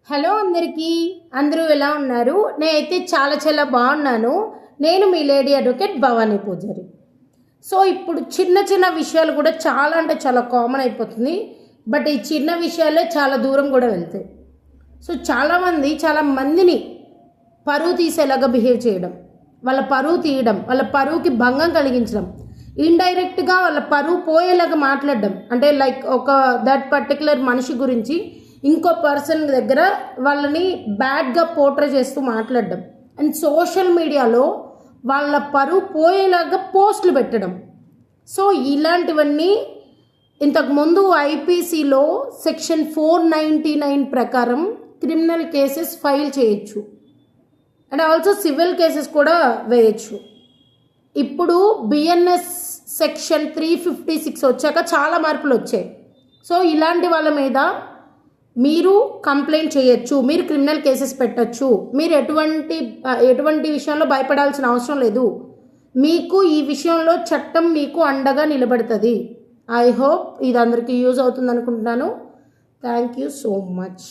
Hello అందరికీ, అందరూ ఎలా ఉన్నారు? నేనైతే చాలా బాగున్నాను. నేను మీ లేడీ అడ్వకేట్ భవానీ పూజారి. సో ఇప్పుడు చిన్న చిన్న విషయాలు కూడా చాలా అంటే చాలా కామన్ అయిపోతుంది. బట్ ఈ చిన్న విషయాలే చాలా దూరం కూడా వెళ్తాయి. సో చాలా మందిని పరువు తీసేలాగా బిహేవ్ చేయడం, వాళ్ళ పరువు తీయడం, వాళ్ళ పరువుకి భంగం కలిగించడం, ఇండైరెక్ట్గా వాళ్ళ పరువు పోయేలాగా మాట్లాడడం. అంటే లైక్ ఒక దట్ పర్టికులర్ మనిషి గురించి ఇంకో పర్సన్ దగ్గర వాళ్ళని బ్యాడ్గా పోర్ట్రే చేస్తూ మాట్లాడడం, అండ్ సోషల్ మీడియాలో వాళ్ళ పరువు పోయేలాగా పోస్టులు పెట్టడం. సో ఇలాంటివన్నీ ఇంతకుముందు ఐపీసీలో సెక్షన్ 499 ప్రకారం క్రిమినల్ కేసెస్ ఫైల్ చేయొచ్చు, అండ్ ఆల్సో సివిల్ కేసెస్ కూడా వేయచ్చు. ఇప్పుడు బిఎన్ఎస్ సెక్షన్ 356 వచ్చాక చాలా మార్పులు వచ్చాయి. సో ఇలాంటి వాళ్ళ మీద మీరు కంప్లైంట్ చేయొచ్చు, మీరు క్రిమినల్ కేసెస్ పెట్టచ్చు. మీరు ఎటువంటి విషయంలో భయపడాల్సిన అవసరం లేదు. మీకు ఈ విషయంలో చట్టం మీకు అండగా నిలబడుతుంది. ఐ హోప్ ఇది అందరికీ యూజ్ అవుతుంది అనుకుంటున్నాను. Thank you so much.